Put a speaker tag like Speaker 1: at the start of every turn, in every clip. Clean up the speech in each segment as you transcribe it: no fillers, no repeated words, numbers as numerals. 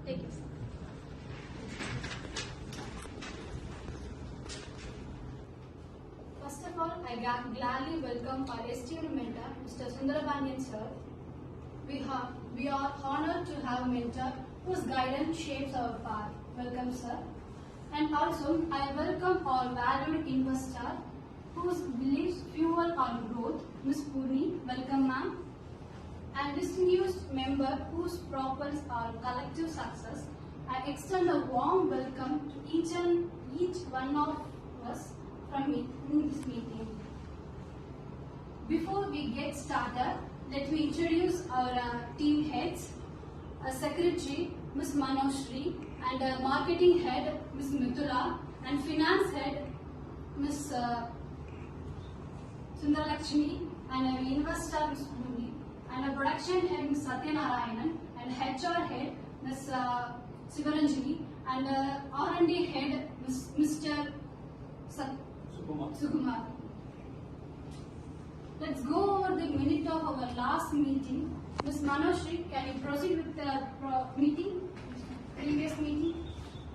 Speaker 1: Take it. First of all, I gladly welcome our esteemed mentor, Mr. Sundarabanian sir. We are honored to have a mentor whose guidance shapes our path. Welcome, sir. And also, I welcome our valued investor whose beliefs fuel our growth, Ms. Purni. Welcome, ma'am. And distinguished member whose propels our collective success. I extend a warm welcome to each one of us from in this meeting. Before we get started, let me introduce our team heads. Secretary, Ms. Manoshri, and marketing head, Ms. Mithula, and finance head, Ms. Sundaralakshmi, and investor, Ms. Bhumi, and production head, Ms. Satyanarayanan, and HR head, Ms. Sivaranjini, and R&D head, Mr. Sukumar. Let's go over the minute of our last meeting. Ms. Manoshri, can you proceed with the previous meeting?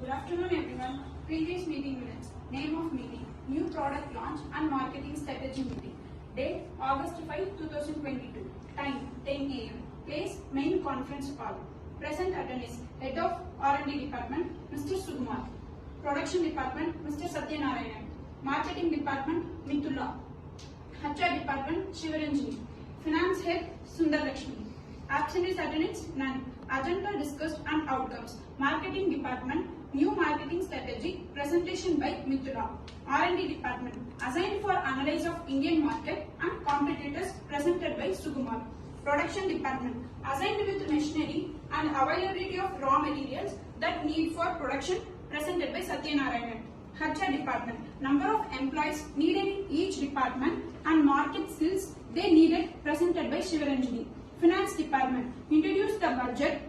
Speaker 2: Good afternoon, everyone. Previous meeting minutes. Name of meeting: New Product Launch and Marketing Strategy Meeting. Date: August 5, 2022. Time: 10 a.m. Place: Main Conference Hall. Present attendees: Head of R&D Department, Mr. Sukumar. Production Department, Mr. Satyanarayanan. Marketing Department, Mithula. HR Department, Shivaranjini. Finance Head, Sundaralakshmi. Absentees attendance, none. Agenda discussed and outcomes. Marketing Department, New Marketing Strategy, presentation by Mithula. R&D Department, assigned for analysis of Indian market and competitors, presented by Sukumar. Production Department, assigned with machinery and availability of raw materials that need for production, presented by Satyanarayanan. HR Department, number of employees needed in each department and market skills they needed, presented by Shivaranjini. Finance Department, introduced the budget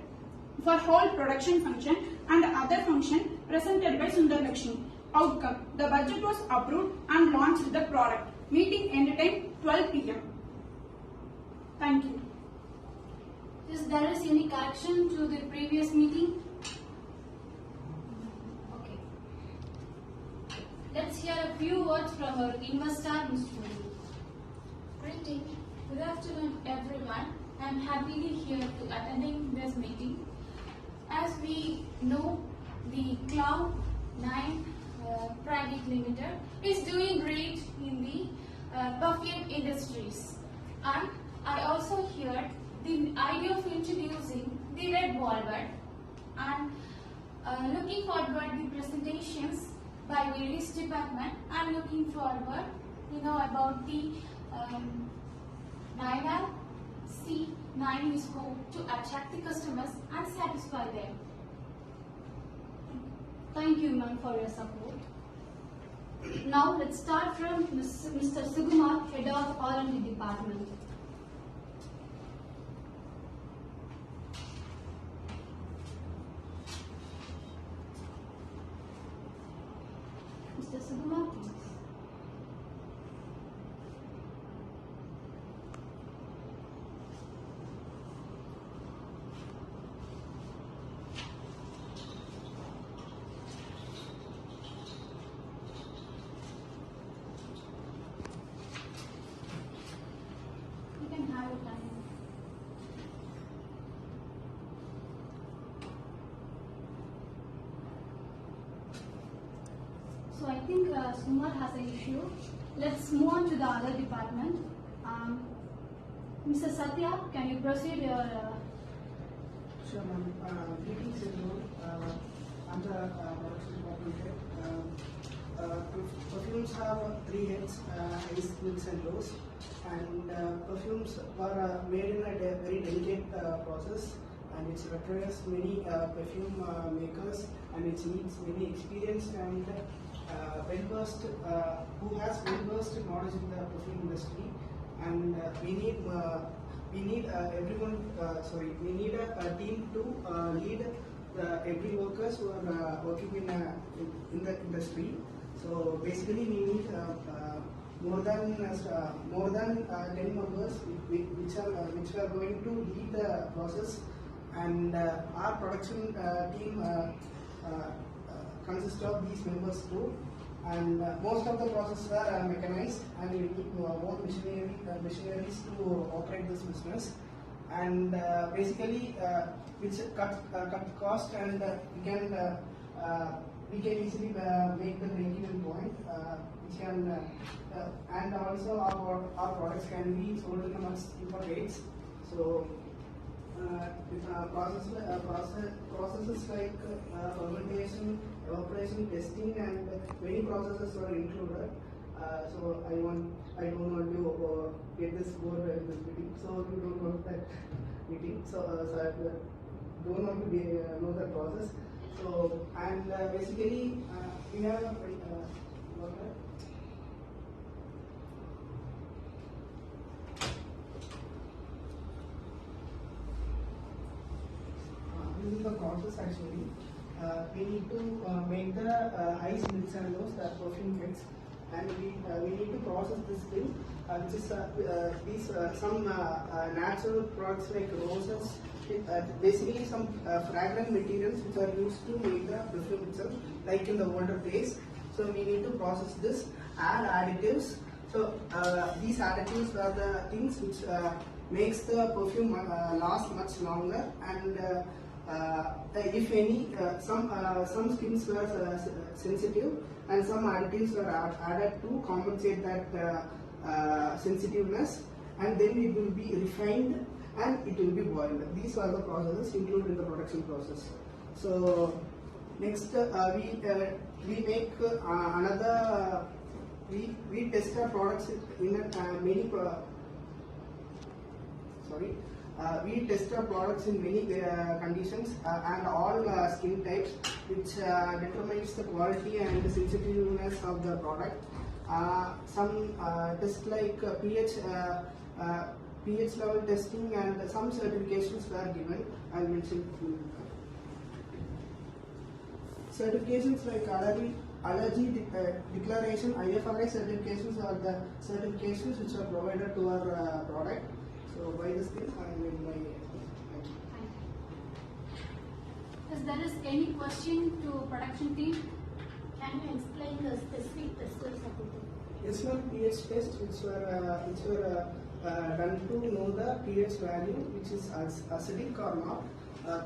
Speaker 2: for whole production function and other function, presented by Sundaralakshmi. Outcome: the budget was approved and launched the product. Meeting ended time 12 p.m. Thank you.
Speaker 1: Is there any correction to the previous meeting? Okay. Let's hear a few words from our investor, Ms. Puri.
Speaker 3: Greeting. Good afternoon, everyone. I'm happily here to attending this meeting. As we know, the Cloud9 Private Limited is doing great in the perfume industries, and I also heard the idea of introducing the red velvet, and looking forward the presentations by various departments. I'm looking forward, about the 9R C9 is hope to attract the customers and satisfy them.
Speaker 1: Thank you, ma'am, for your support. Now let's start from Mr. Sukumar, Head of R&D Department. Mr. Sukumar, please. So I think Sumar has an issue. Let's move on to the other department. Mr. Satya, can you proceed your...
Speaker 4: Sure, ma'am. Greetings everyone. I'm the production department head. Perfumes have 3 heads: ice, milks and rose. And perfumes are made in a very delicate process. and it requires many perfume makers, and it needs many experienced and well-versed who has well-versed knowledge in the perfume industry. And we need everyone. We need a team to lead every workers who are working in the industry. So basically, we need more than 10 members which are going to lead the process, and our production team consists of these members too. And most of the processes are mechanized, and we need more machineries to operate this business. And basically, which cut cost, and we can easily make the break-even point. And also our products can be sold in a much cheaper rates. So processes like fermentation, evaporation, testing, and many processes are included. So I don't want to get this board in this meeting. So you don't want that meeting. So I don't want to know the process. So and basically we have a this is the process actually. We need to make the ice mix and those perfume kits, and we need to process this thing, which is some natural products like roses, basically some fragrant materials which are used to make the perfume itself, like in the older days. So we need to process this, add additives. So these additives are the things which makes the perfume last much longer, and if any, some skins were sensitive, and some additives were added to compensate that sensitiveness, and then it will be refined and it will be boiled. These are the processes included in the production process. So next we make another. We test our products in many. We test our products in many conditions and all skin types, which determines the quality and the sensitiveness of the product. Some tests like pH level testing, and some certifications were given. I will mention few. Certifications like allergy declaration, IFRI certifications are the certifications which are provided to our product. So by this thing, I will my.
Speaker 1: If there is any question to production team,
Speaker 3: Can you explain the specific testers of it?
Speaker 4: Yes, ma'am. pH test which were done to know the pH value, which is acidic or not.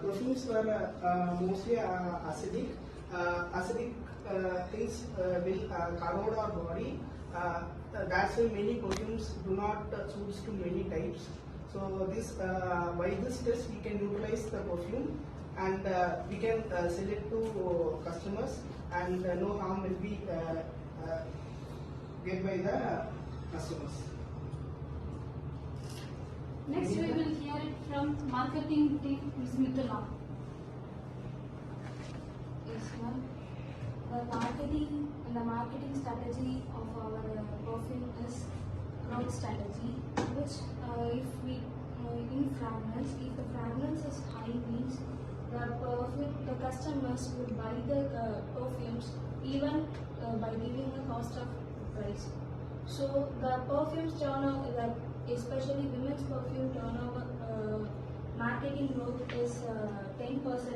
Speaker 4: Perfumes were mostly acidic. Acidic things will corrode our body. That's why many perfumes do not suit to many types. So this by this test we can utilize the perfume, and we can sell it to customers, and no harm will be get by the customers.
Speaker 1: next we will hear it from marketing team, Ms. Mitula.
Speaker 5: Yes, ma'am. The marketing strategy of our perfume is growth strategy, which if we in fragrance, if the fragrance is high, means the customers will buy the perfumes even by giving the cost of price. So the perfumes turnover, especially women's perfume turnover, marketing growth is 10%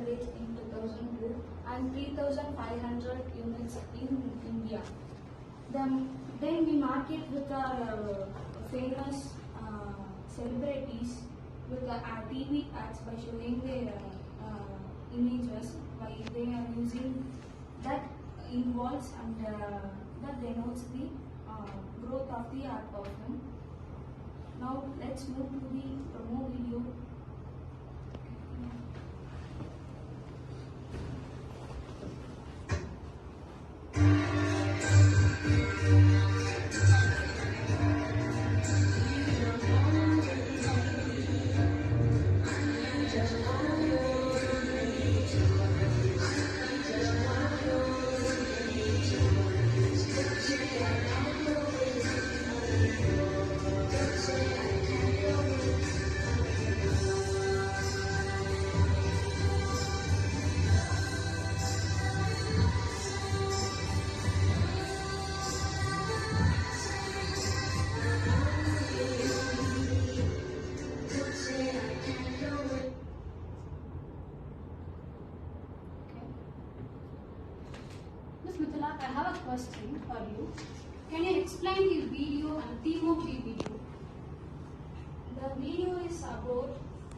Speaker 5: in 2002 and 3,500 units in India. Then we market with our famous celebrities with the TV ads by showing their images, by they are using that involves and that denotes the growth of the art perfume. Now let's move to the promo video.
Speaker 1: Mithila, I have a question for you. Can you explain the video and theme of the video?
Speaker 5: The video is about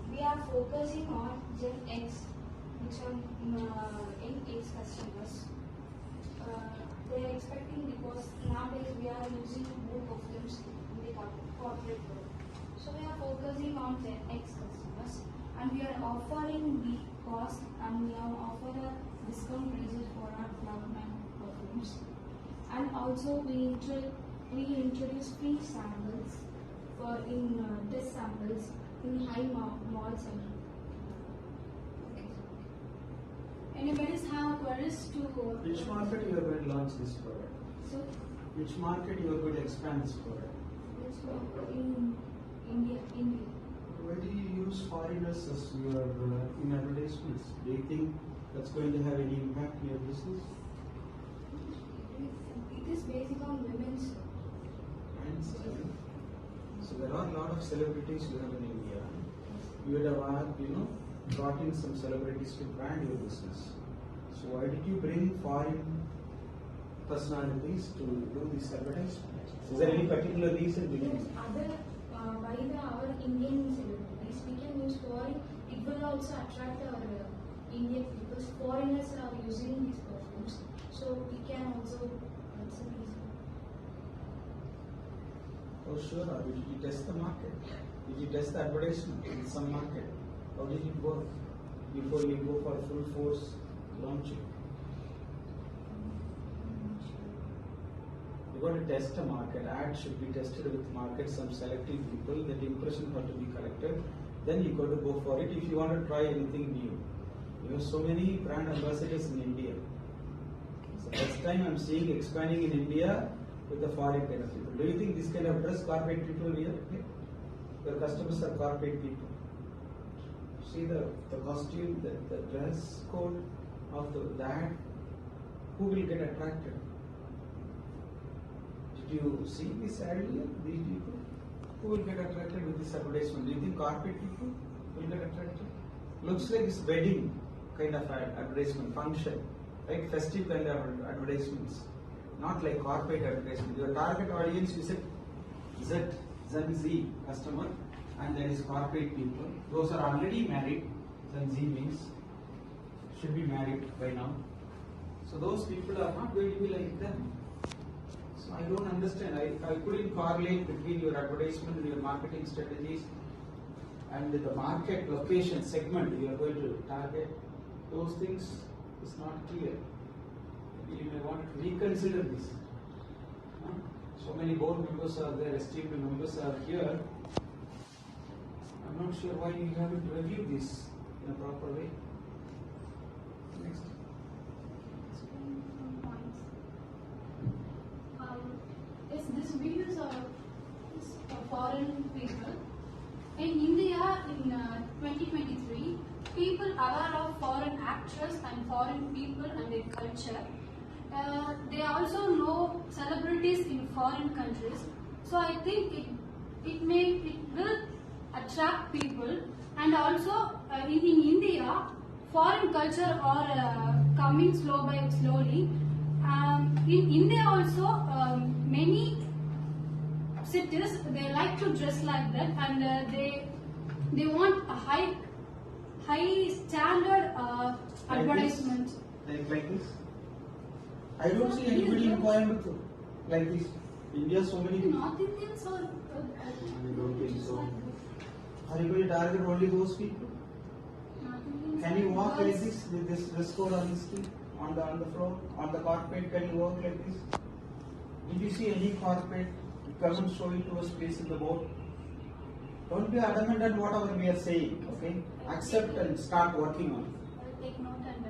Speaker 5: we are focusing on Gen X, which are Gen X customers. They are expecting because nowadays we are using more perfumes in the corporate world. So we are focusing on Gen X customers and we are offering the cost and we have offered a discount prices for our Cloud9 perfumes. And also we introduce free samples for in test samples in high malls and
Speaker 1: Anybody have queries to?
Speaker 6: Which market you are going to launch this product?
Speaker 5: so
Speaker 6: Which market you are going to expand this product?
Speaker 5: it's in India.
Speaker 6: Why do you use foreigners as your in advertisements? Do you think that's going to have any impact on your business?
Speaker 5: It is based on women's.
Speaker 6: And so there are a lot of celebrities you have in India. You would have brought in some celebrities to brand your business. So why did you bring foreign personalities to do this advertisement? Is there any particular reason behind it?
Speaker 5: By our Indian celebrities, we can use foreign. It will also attract our Indian people. Foreigners are using these perfumes, so we can also. That's the reason.
Speaker 6: Oh sure, or did you test the market? Did you test the advertisement in some market? How did it work before you go for full force launching? You got to test a market. Ad should be tested with market, some selective people. That impression have to be collected. Then you got to go for it if you want to try anything new. You have so many brand ambassadors in India. So first time I'm seeing expanding in India with the foreign kind of people. Do you think this kind of dress corporate people here? Okay? Your customers are corporate people. See the costume, the dress code of that, who will get attracted? Did you see this earlier, these people? Who will get attracted with this advertisement? Do you think corporate people will get attracted? Looks like this wedding kind of advertisement function, right? Festive kind of advertisements, not like corporate advertisement. Your target audience is Gen Z customer, and that is corporate people. Those are already married. Gen Z means should be married by now. So those people are not going to be like them. So I don't understand. I couldn't correlate between your advertisement and your marketing strategies and the market location segment you are going to target. Those things is not clear. Maybe you may want to reconsider this. So many board members are there, esteemed members are here. I'm not sure why you haven't reviewed this in a proper way. Next.
Speaker 1: Yes, this video is for foreign people. In India, in 2023, people aware of foreign actors and foreign people and their culture. They also know celebrities in foreign countries. So I think it will attract people, and also in India, foreign culture are coming slowly. In India also, many cities they like to dress like that, and they want a high standard advertisement.
Speaker 6: Like this? I don't see anybody in Coimbatore like this. India, so many people.
Speaker 1: North Indians or
Speaker 6: I don't think so. Are you going to target only those people? Can you walk like this with this dress code on the street, on the floor, on the carpet? Can you walk like this? Did you see any carpet? Come and show it to us, please, in the board. Don't be adamant on whatever we are saying. Okay? Accept and start working on it.
Speaker 1: I'll take note and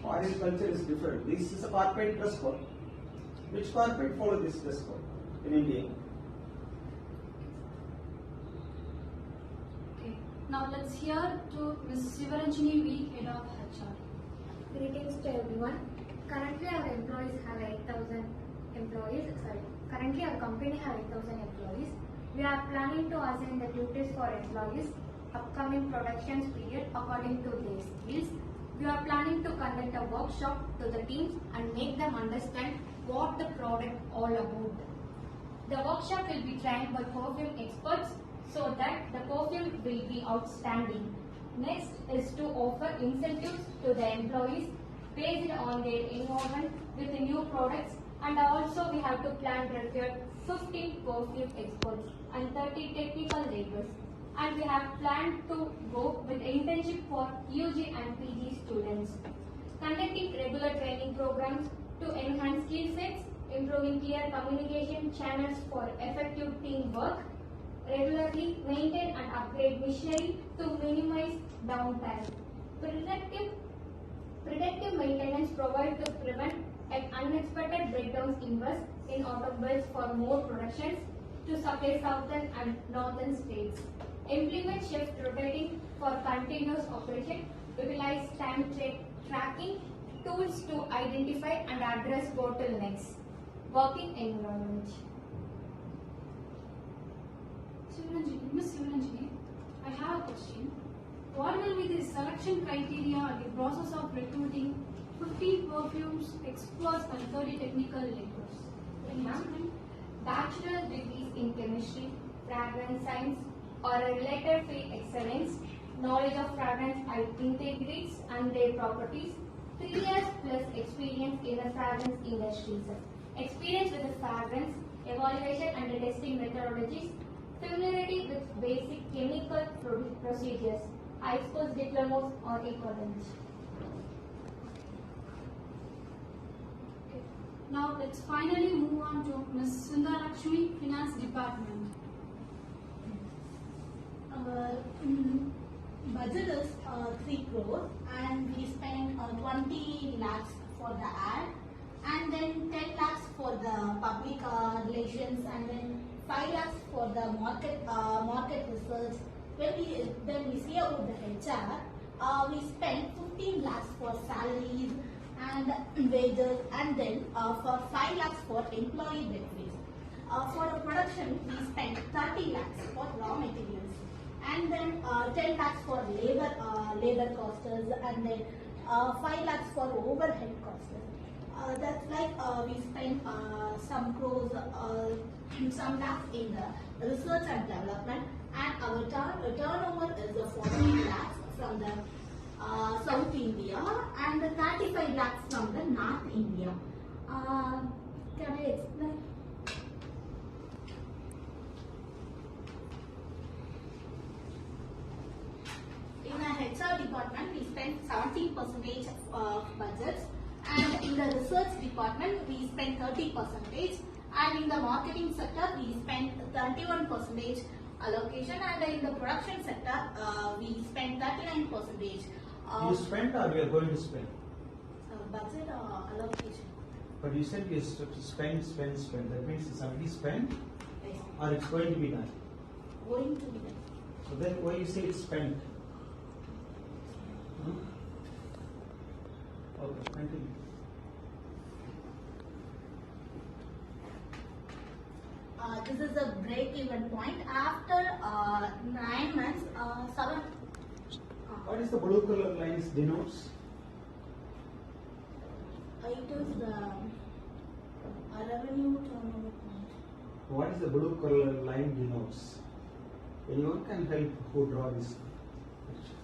Speaker 6: Foreign culture is different. This is a corporate dress code. Which corporate follow this dress code in India?
Speaker 1: okay. Now let's hear to Ms. Sivaranjini V, Head of HR.
Speaker 7: Greetings to everyone. Currently our employees have 8,000 employees. Currently our company have 8,000 employees. We are planning to assign the duties for employees upcoming productions period according to their skills. We are planning to conduct a workshop to the teams and make them understand what the product all about. The workshop will be trained by perfume experts so that the perfume will be outstanding. Next is to offer incentives to the employees based on their involvement with the new products, and also we have to plan to recruit 15 perfume experts and 30 technical laborers. And we have planned to go with internship for UG and PG students. Conducting regular training programs to enhance skill sets, improving clear communication channels for effective teamwork, regularly maintain and upgrade machinery to minimize downtime. Predictive maintenance provided to prevent unexpected breakdowns. Invest in automobiles for more productions to supply southern and northern states. Implement shift rotating for continuous operation. Utilize time tracking tools to identify and address bottlenecks. Working environment.
Speaker 1: Miss Sivananjini, I have a question. What will be the selection criteria and the process of recruiting 15 perfumes experts and 30 technical laborers?
Speaker 7: Bachelor degrees in chemistry, fragrance science, or a related field excellence, knowledge of fragrance integrants and their properties, 3 years plus experience in the fragrance industries, experience with the fragrance, evaluation and testing methodologies, familiarity with basic chemical procedures, high school diplomas or equivalent.
Speaker 1: Now let's finally move on to Ms. Sundaralakshmi, Finance Department.
Speaker 8: Budget is 3 crore and we spent 20 lakhs for the ad and then 10 lakhs for the public relations and then 5 lakhs for the market research. When we see about the HR, we spent 15 lakhs for salaries and wages and then for 5 lakhs for employee benefits. For the production, we spent 30 lakhs for raw materials and then 10 lakhs for labor costs and then 5 lakhs for overhead costs. That's like we spent some crores, some lakhs in the research and development, and our turnover is 40 lakhs from the South India and 35 lakhs from the North India. Can I explain? In the HR department, we spent 17% of budgets, and in the research department, we spent 30%, and in the marketing sector, we spent 31% allocation, and in the production sector, we spent 39%.
Speaker 6: You spent or you are going to spend?
Speaker 8: Budget allocation.
Speaker 6: But you said you spend. That means it's already spent
Speaker 8: Yes.
Speaker 6: or it's going to be done.
Speaker 8: Going to be done.
Speaker 6: So then why you say it's spent? Okay, continue.
Speaker 8: This is a break-even point. After 9 months, 7.
Speaker 6: What is the blue color lines denotes?
Speaker 8: It is the revenue turnover point.
Speaker 6: What is the blue color line denotes? Anyone can help who draw this picture.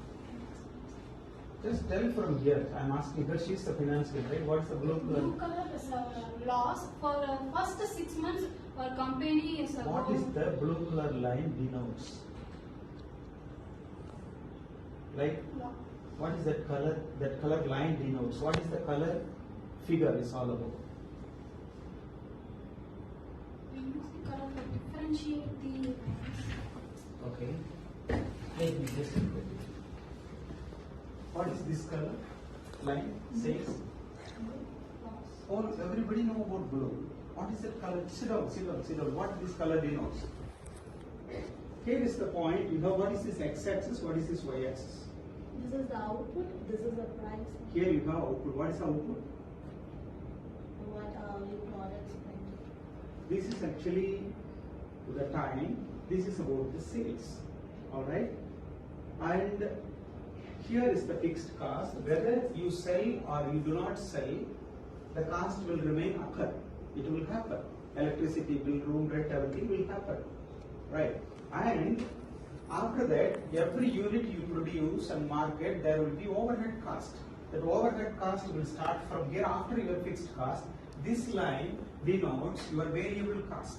Speaker 6: Just tell from here. I am asking her. She is the finance guy, right? What is the blue color?
Speaker 1: Blue color is a loss. For first 6 months, our company is
Speaker 6: What is the blue color line denotes? Like, what is that color? That color line denotes. What is the color figure is all about?
Speaker 1: We use the color to differentiate the lines.
Speaker 6: Okay. Let me just look at it. What is this color? Line says. All everybody know about blue. What is that color? Sit down. What this color denotes? Here is the point. You know what is this x-axis? What is this y-axis?
Speaker 8: This is the output. This is the price.
Speaker 6: Here you have output. What is output?
Speaker 8: What your products spend.
Speaker 6: This is actually the time. This is about the sales. Alright? And here is the fixed cost. Whether you sell or you do not sell, the cost will remain occur. It will happen. Electricity bill, room rent, everything will happen, right? And after that, every unit you produce and market, there will be overhead cost. That overhead cost will start from here after your fixed cost. This line denotes your variable cost,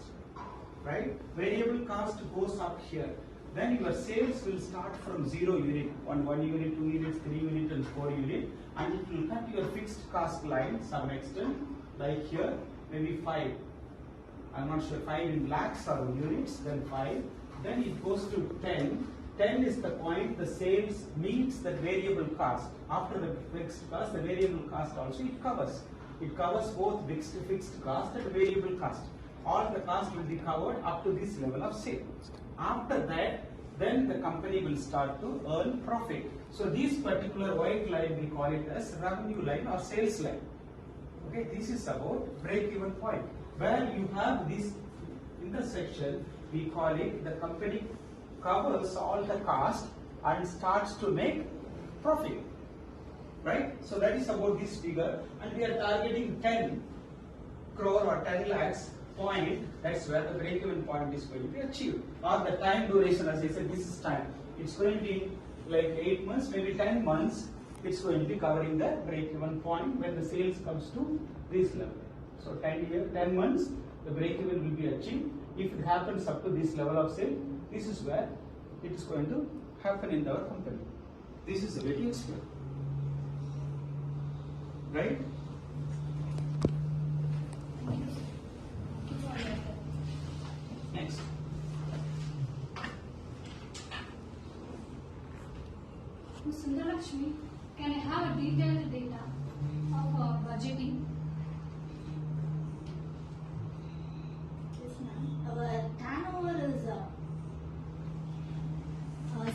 Speaker 6: right? Variable cost goes up here. Then your sales will start from 0 unit, 1 unit, 2 units, 3 unit and 4 unit, and it will cut your fixed cost line some extent, like here, maybe 5. I'm not sure, 5 in lakhs or units, then 5. Then it goes to 10. 10 is the point the sales meets the variable cost. After the fixed cost, the variable cost also it covers. It covers both fixed cost and variable cost. All the cost will be covered up to this level of sale. After that, then the company will start to earn profit. So this particular white line, we call it as revenue line or sales line. Okay, this is about break-even point. Where you have this intersection, we call it the company covers all the cost and starts to make profit. Right? So that is about this figure, and we are targeting 10 crore or 10 lakhs point. That's where the break-even point is going to be achieved. Or the time duration, as I said, this is time. It's going to be like 8 months, maybe 10 months. It's going to be covering the break-even point when the sales comes to this level. So 10 months, the break-even will be achieved. If it happens up to this level of sale, this is where it is going to happen in our company. This is a very explained. Right? Next.
Speaker 1: Ms. Sundaralakshmi, can I have a detailed data of budgeting?
Speaker 8: Yes, ma'am. Our turnover is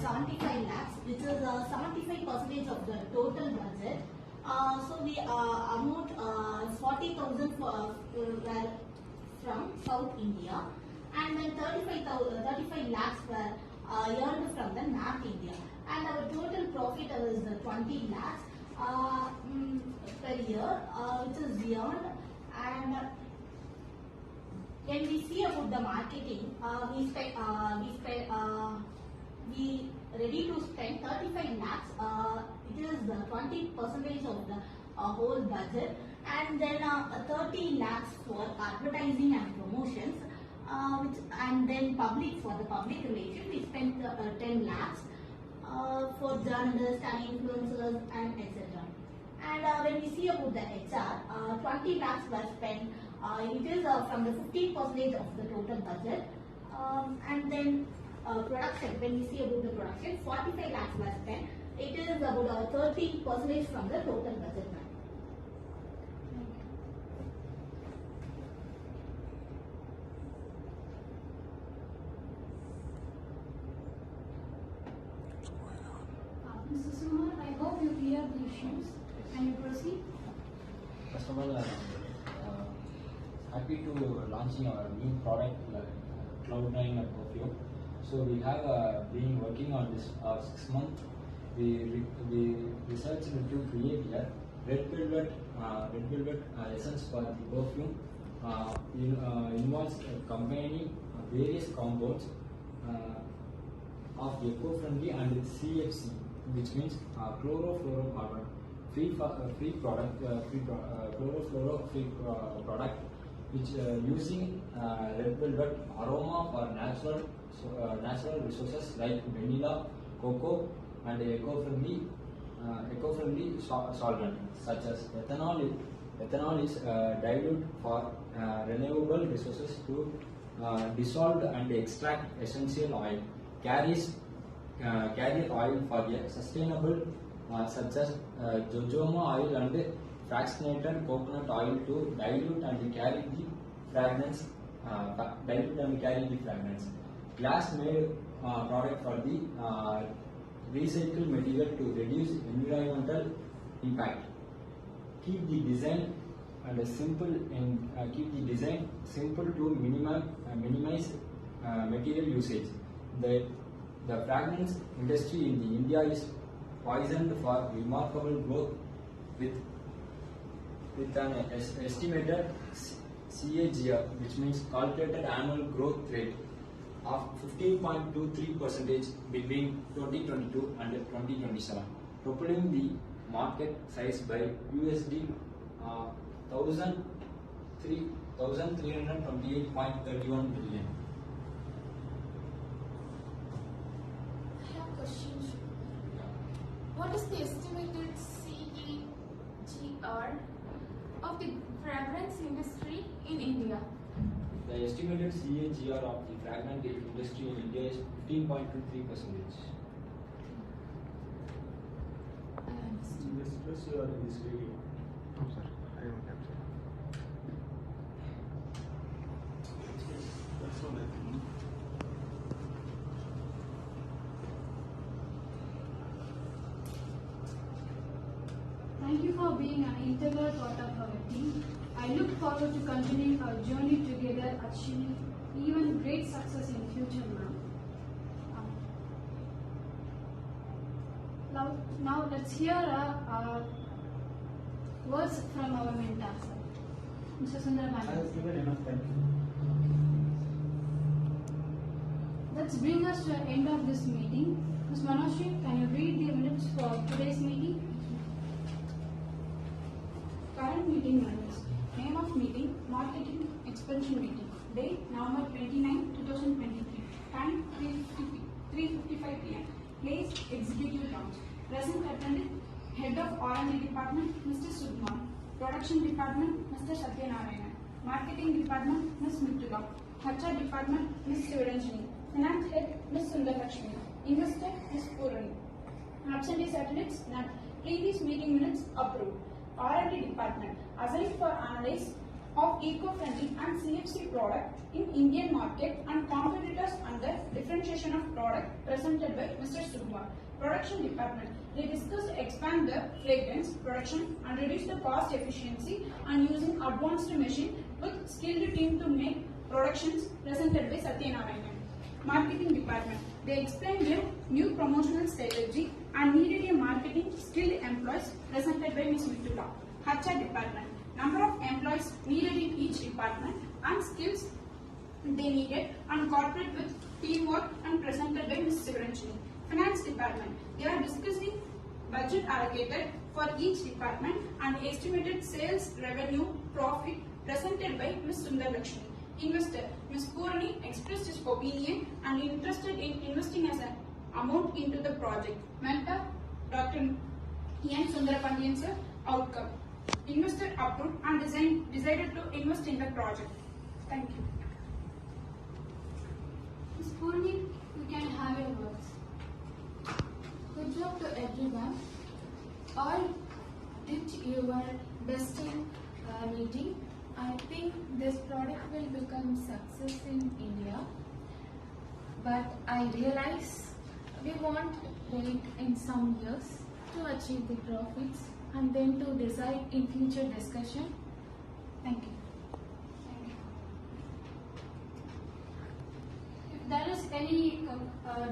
Speaker 8: 75 lakhs, which is 75% of the total budget. So the amount 40,000 were from South India, and then 35 lakhs were earned from the North India. And our total profit is 20 lakhs per year, which is earned. And when we see about the marketing, we ready to spend 35 lakhs. It is the 20% of the whole budget, and then 30 lakhs for advertising and promotions, and then for the public relations we spent 10 lakhs for journalists and influencers and etc. And when we see about the HR, 20 lakhs were spent. It is from the 15% of the total budget, and then production, when we see about the production, 45 lakhs were spent. It is about 30% from the total budget.
Speaker 1: Mr. Sumar, I hope you clear the issues. Can you proceed?
Speaker 9: First of all, happy to launching our new product, Cloud9 perfume. So we have been working on this 6 months. We researched to create a red velvet essence for the perfume. Involves combining various compounds of eco-friendly and CFC, which means chlorofluorocarbon free product, product, which using red velvet aroma for natural resources like vanilla, cocoa, and eco-friendly solvent such as ethanol. Ethanol is dilute for renewable resources to dissolve and extract essential oil. Carrier oil for a sustainable such as jojoba oil and fractionated coconut oil to dilute and carry the fragrance. Glass made product for the recycled material to reduce environmental impact. Keep the design simple to minimize material usage. The fragrance industry in India is poisoned for remarkable growth with an estimated CAGR, which means calculated annual growth rate of 15.23% between 2022 and 2027, propelling the market size by USD 1,328.31 billion.
Speaker 3: I have questions. What is the estimated CAGR of the fragrance industry in India?
Speaker 9: The estimated CAGR of the fragrance industry in India is 15.23%.
Speaker 6: Investors you are in this video.
Speaker 10: No, sir. I don't have, sir.
Speaker 6: That's all I think.
Speaker 1: Thank you for being an integral part of our team. I look forward to continuing our journey together, achieving even great success in future, ma'am. Now let's hear words from our mentor, sir. Mr.
Speaker 6: I
Speaker 1: Sundarabani.
Speaker 6: have given enough time.
Speaker 1: Let's bring us to the end of this meeting. Ms. Manoshri, can you read the minutes for today's meeting?
Speaker 2: Current meeting minutes. Name of meeting, Marketing Expansion Meeting. Date, November 29, 2023. Time, 3:55 p.m. Place, Executive Lounge. Present attended, Head of R&D Department, Mr. Sudman. Production Department, Mr. Satyanarayana. Marketing Department, Ms. Mithula. HR Department, Ms. Sivaranjani. Finance Head, Ms. Sundarlakshmi. Investor, Ms. Purani. Absentees attendance, none. Previous meeting minutes, approved. R&D Department, assigned for analysis of eco-friendly and CFC product in Indian market and competitors under differentiation of product, presented by Mr. Sudman. Production Department, they discussed to expand the fragrance production and reduce the cost efficiency and using advanced machine with skilled team to make productions, presented by Satyanarayana. Marketing Department, they explained their new promotional strategy and needed a marketing skilled employees, presented by Ms. Mithula. HR Department, number of employees needed in each department and skills they needed and corporate with teamwork and presented by Ms. Sivaranjani. Finance Department, they are discussing budget allocated for each department and estimated sales revenue profit, presented by Ms. Sundarlakshmi. Investor, Ms. Purani expressed his opinion and interested in investing as an amount into the project. Mentor, Dr. N. Sundarabani sir, outcome. Investor approved and decided to invest in the project. Thank you.
Speaker 1: Ms. Purani, you can have your words.
Speaker 3: Good job to everyone. All did your best in meeting. I think this product will become success in India. But I realize we want to wait in some years to achieve the profits and then to decide in future discussion. Thank you.
Speaker 1: If there is any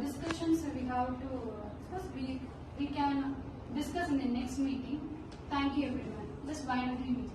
Speaker 1: discussions we have to discuss, we can discuss in the next meeting. Thank you everyone. Let's wind up the meeting.